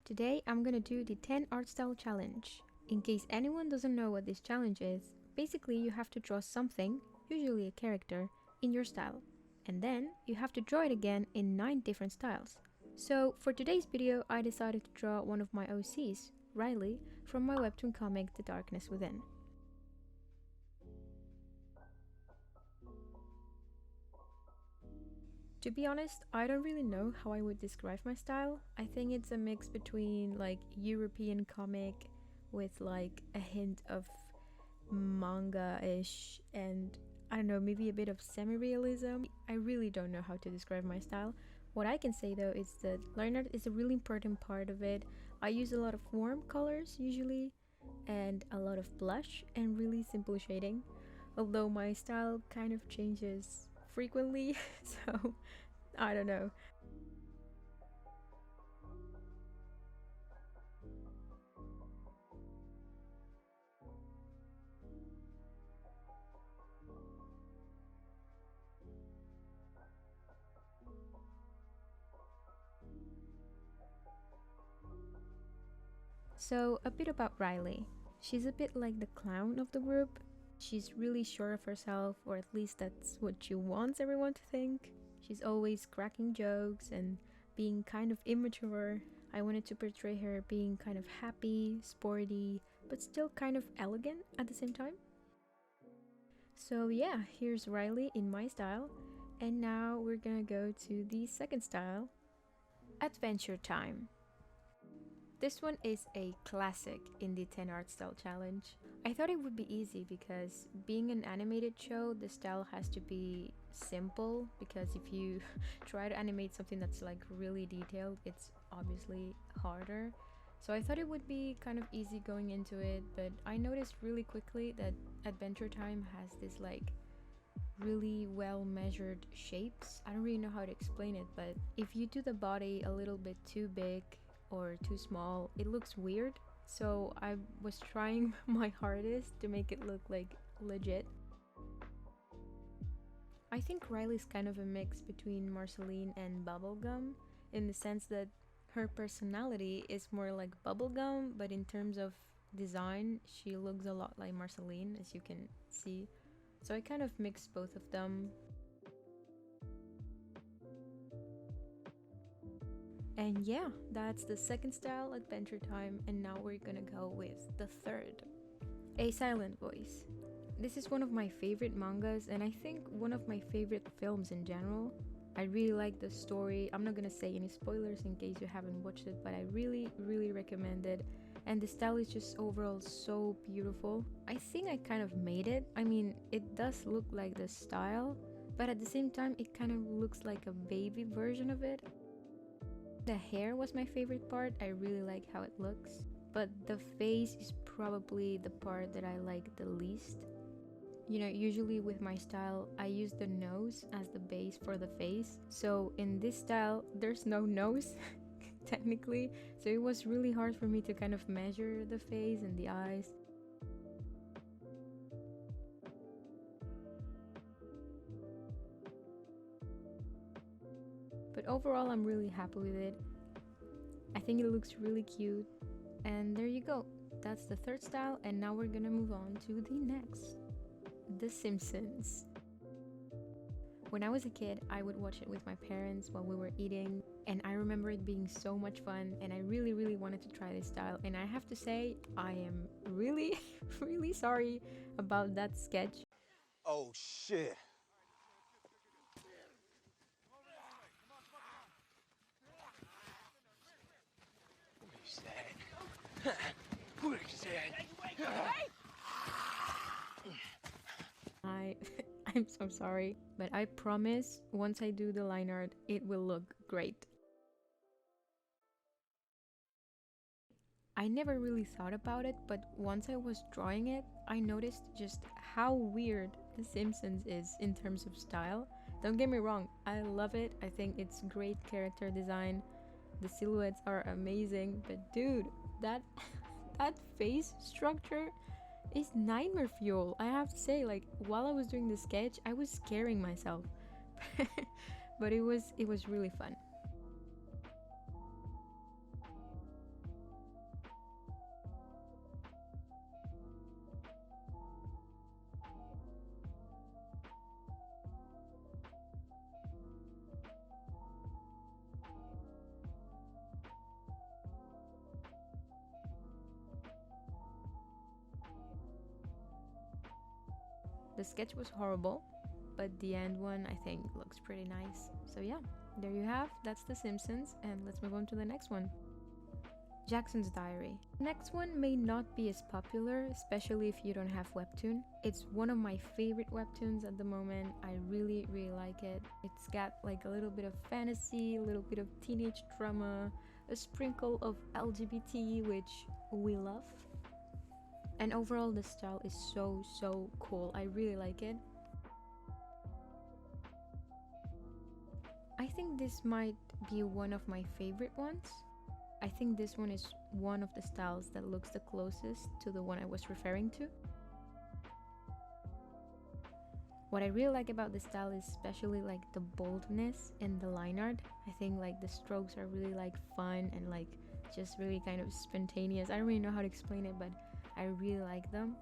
Today I'm gonna do the 10 art style challenge. In case anyone doesn't know what this challenge is, basically you have to draw something, usually a character, in your style. And then you have to draw it again in 9 different styles. So for today's video I decided to draw one of my OCs, Riley, from my webtoon comic The Darkness Within. To be honest, I don't really know how I would describe my style. I think it's a mix between like European comic with like a hint of manga-ish and I don't know, maybe a bit of semi-realism. I really don't know how to describe my style. What I can say though is that line art is a really important part of it. I use a lot of warm colors usually and a lot of blush and really simple shading. Although my style kind of changes frequently, so I don't know. So a bit about Riley. She's a bit like the clown of the group. She's really sure of herself, or at least that's what she wants everyone to think. She's always cracking jokes and being kind of immature. I wanted to portray her being kind of happy, sporty, but still kind of elegant at the same time. So yeah, here's Riley in my style. And now we're gonna go to the second style, Adventure Time. This one is a classic in the 10 art style challenge. I thought it would be easy because being an animated show, the style has to be simple, because if you try to animate something that's like really detailed, it's obviously harder. So I thought it would be kind of easy going into it, but I noticed really quickly that Adventure Time has this like really well measured shapes. I don't really know how to explain it, but if you do the body a little bit too big or too small, it looks weird. So I was trying my hardest to make it look like legit. I think Riley's kind of a mix between Marceline and Bubblegum, in the sense that her personality is more like Bubblegum, but in terms of design, she looks a lot like Marceline, as you can see. So I kind of mixed both of them. And yeah, that's the second style, Adventure Time, and now we're gonna go with the third, A Silent Voice. This is one of my favorite mangas, and I think one of my favorite films in general. I really like the story. I'm not gonna say any spoilers in case you haven't watched it, but I really recommend it. And the style is just overall so beautiful. I think I kind of made it. I mean, it does look like the style, but at the same time, it kind of looks like a baby version of it. The hair was my favorite part. I really like how it looks, but the face is probably the part that I like the least. You know, usually with my style, I use the nose as the base for the face. So in this style, there's no nose, technically. So it was really hard for me to kind of measure the face and the eyes. But overall, I'm really happy with it. I think it looks really cute. And there you go. That's the third style, and now we're gonna move on to the next. The Simpsons. When I was a kid, I would watch it with my parents while we were eating, and I remember it being so much fun, and I really wanted to try this style. And I have to say, I am really really sorry about that sketch. Oh shit. I I'm so sorry, but I promise once I do the line art, it will look great. I never really thought about it, but once I was drawing it, I noticed just how weird The Simpsons is in terms of style. Don't get me wrong, I love it. I think it's great character design. The silhouettes are amazing, but dude, that that face structure is nightmare fuel. I have to say, like while I was doing the sketch, I was scaring myself. But it was really fun. The sketch was horrible, but the end one I think looks pretty nice. So yeah, there you have, that's The Simpsons, and let's move on to the next one. Jackson's Diary. Next one may not be as popular, especially if you don't have Webtoon. It's one of my favorite Webtoons at the moment. I really like it. It's got like a little bit of fantasy, a little bit of teenage drama, a sprinkle of LGBT, which we love. And overall the style is so cool. I really like it. I think this might be one of my favorite ones. I think this one is one of the styles that looks the closest to the one I was referring to. What I really like about this style is especially like the boldness in the line art. I think like the strokes are really like fun and like just really kind of spontaneous. I don't really know how to explain it, but I really like them.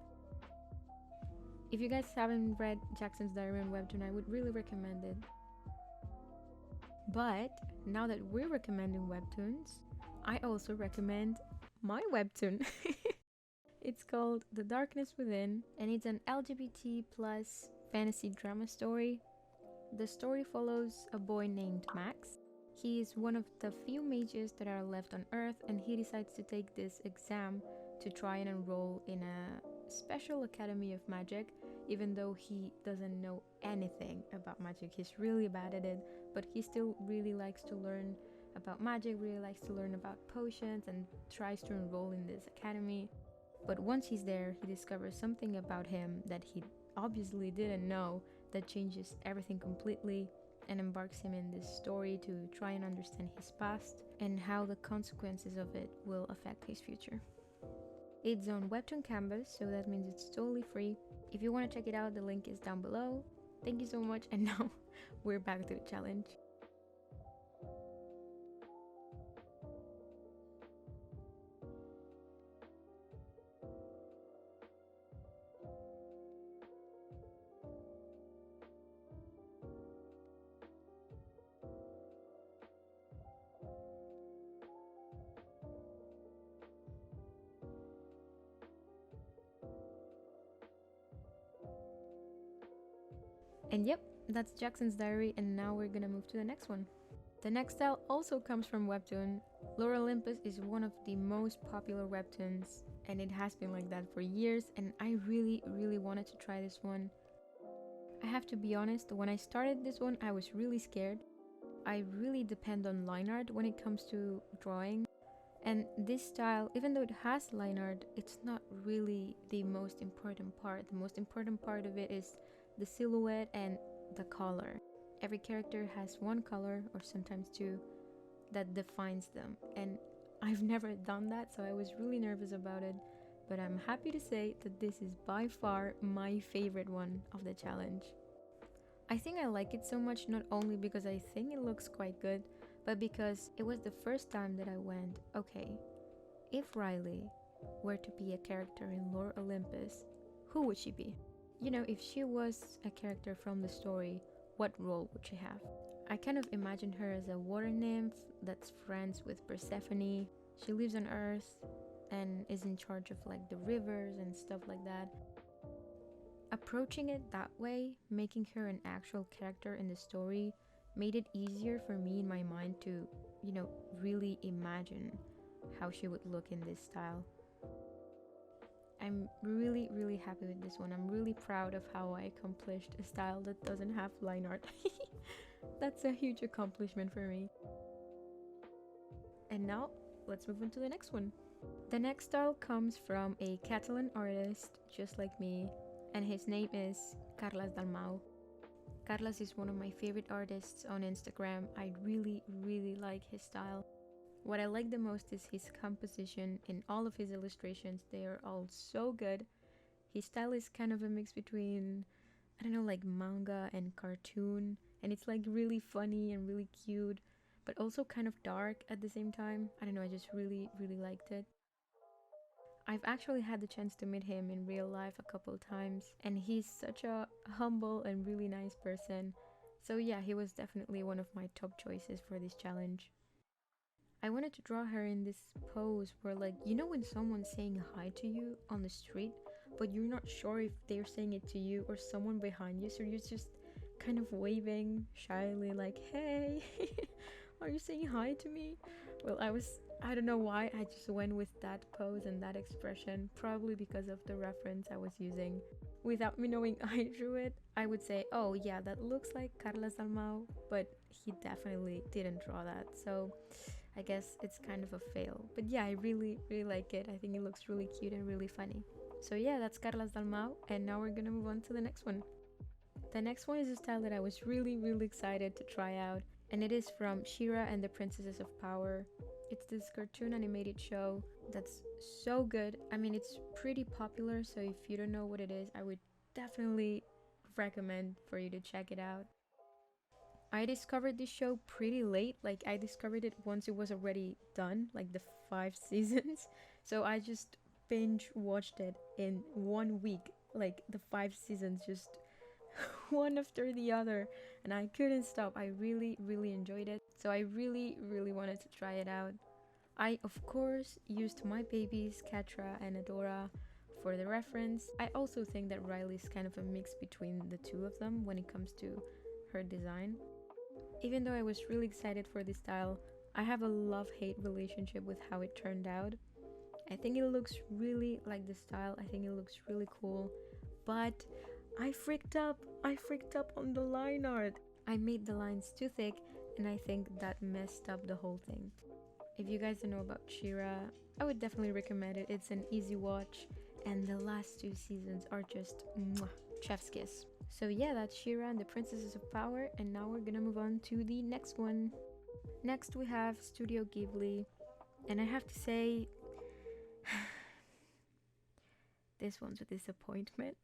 If you guys haven't read Jackson's Diary on Webtoon, I would really recommend it. But now that we're recommending Webtoons, I also recommend my Webtoon. It's called The Darkness Within, and it's an LGBT plus fantasy drama story. The story follows a boy named Max. He is one of the few mages that are left on Earth, and he decides to take this exam to try and enroll in a special academy of magic, even though he doesn't know anything about magic. He's really bad at it, but he still really likes to learn about magic, really likes to learn about potions, and tries to enroll in this academy. But once he's there, he discovers something about him that he obviously didn't know that changes everything completely and embarks him in this story to try and understand his past and how the consequences of it will affect his future. It's on Webtoon Canvas, so that means it's totally free. If you want to check it out, the link is down below. Thank you so much, and now we're back to the challenge. And yep, that's Jackson's Diary, and now we're gonna move to the next one. The next style also comes from Webtoon. Lore Olympus is one of the most popular Webtoons, and it has been like that for years, and I really wanted to try this one. I have to be honest, when I started this one, I was really scared. I really depend on line art when it comes to drawing, and this style, even though it has line art, it's not really the most important part. The most important part of it is the silhouette and the color. Every character has one color, or sometimes two, that defines them, and I've never done that, so I was really nervous about it, but I'm happy to say that this is by far my favorite one of the challenge. I think I like it so much not only because I think it looks quite good, but because it was the first time that I went, okay, if Riley were to be a character in Lore Olympus, who would she be? You know, if she was a character from the story, what role would she have? I kind of imagine her as a water nymph that's friends with Persephone. She lives on Earth and is in charge of like the rivers and stuff like that. Approaching it that way, making her an actual character in the story, made it easier for me in my mind to, really imagine how she would look in this style. I'm really happy with this one. I'm really proud of how I accomplished a style that doesn't have line art. That's a huge accomplishment for me. And now, let's move on to the next one. The next style comes from a Catalan artist just like me, and his name is Carles Dalmau. Carles is one of my favorite artists on Instagram. I really like his style. What I like the most is his composition in all of his illustrations. They are all so good. His style is kind of a mix between, I don't know, like manga and cartoon, and it's like really funny and really cute, but also kind of dark at the same time. I don't know, I just really liked it. I've actually had the chance to meet him in real life a couple times, and he's such a humble and really nice person. So yeah, he was definitely one of my top choices for this challenge. I wanted to draw her in this pose where, like, you know when someone's saying hi to you on the street, but you're not sure if they're saying it to you or someone behind you, so you're just kind of waving shyly like, hey, are you saying hi to me? Well, I don't know why, I just went with that pose and that expression, probably because of the reference I was using. Without me knowing I drew it, I would say, oh yeah, that looks like Carlos Dalmau, but he definitely didn't draw that, so I guess it's kind of a fail. But yeah, I really, really like it. I think it looks really cute and really funny. So yeah, that's Carlos Dalmau, and now we're gonna move on to the next one. The next one is a style that I was really, really excited to try out, and it is from Shira and the Princesses of Power. It's this cartoon animated show that's so good. I mean, it's pretty popular, so if you don't know what it is, I would definitely recommend for you to check it out. I discovered this show pretty late. Like, I discovered it once it was already done, like the 5 seasons. So I just binge watched it in 1 week. Like, the 5 seasons, just one after the other. And I couldn't stop. I really, really enjoyed it. So I really, really wanted to try it out. I, of course, used my babies, Katra and Adora, for the reference. I also think that Riley's kind of a mix between the two of them when it comes to her design. Even though I was really excited for this style, I have a love-hate relationship with how it turned out. I think it looks really like the style, I think it looks really cool, but I freaked up on the line art. I made the lines too thick, and I think that messed up the whole thing. If you guys don't know about Shira, I would definitely recommend it. It's an easy watch, and the last 2 seasons are just mwah, chef's kiss. So yeah, that's Shira and the Princesses of Power, and now we're gonna move on to the next one. Next we have Studio Ghibli, and I have to say, this one's a disappointment.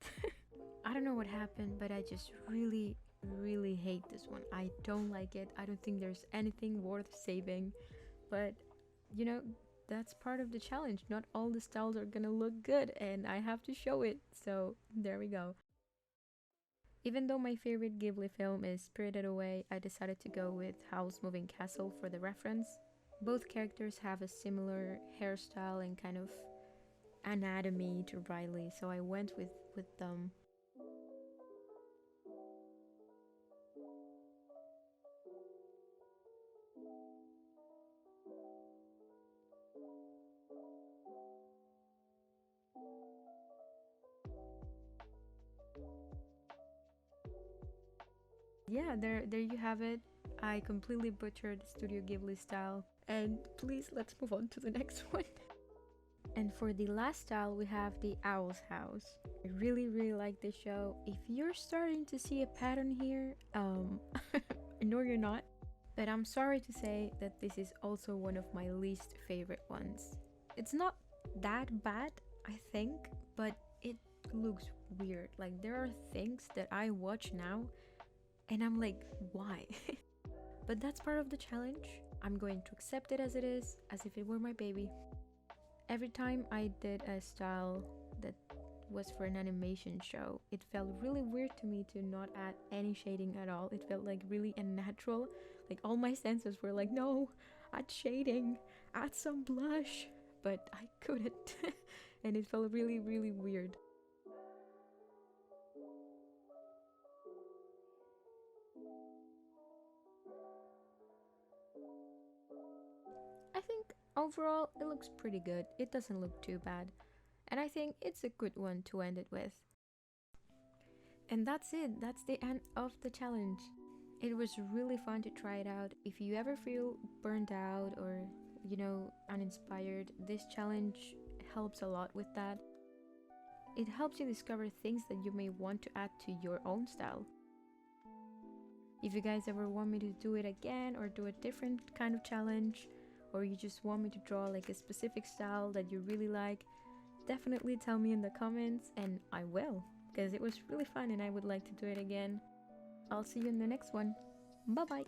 I don't know what happened, but I just really, really hate this one. I don't like it. I don't think there's anything worth saving, but you know, that's part of the challenge. Not all the styles are gonna look good, and I have to show it, so there we go. Even though my favorite Ghibli film is Spirited Away, I decided to go with Howl's Moving Castle for the reference. Both characters have a similar hairstyle and kind of anatomy to Riley, so I went with them. Yeah, there you have it. I completely butchered Studio Ghibli style, and please let's move on to the next one. And for the last style, we have the Owl's House. I really, really like this show. If you're starting to see a pattern here, I know you're not, but I'm sorry to say that this is also one of my least favorite ones. It's not that bad, I think, but it looks weird. Like, there are things that I watch now and I'm like, why? But that's part of the challenge. I'm going to accept it as it is, as if it were my baby. Every time I did a style that was for an animation show, it felt really weird to me to not add any shading at all. It felt like really unnatural. Like, all my senses were like, no, add shading, add some blush. But I couldn't. And it felt really, really weird. I think overall it looks pretty good. It doesn't look too bad. And I think it's a good one to end it with. And that's it. That's the end of the challenge. It was really fun to try it out. If you ever feel burned out or, uninspired, this challenge helps a lot with that. It helps you discover things that you may want to add to your own style. If you guys ever want me to do it again or do a different kind of challenge, or you just want me to draw like a specific style that you really like, definitely tell me in the comments and I will, because it was really fun and I would like to do it again. I'll see you in the next one. Bye bye!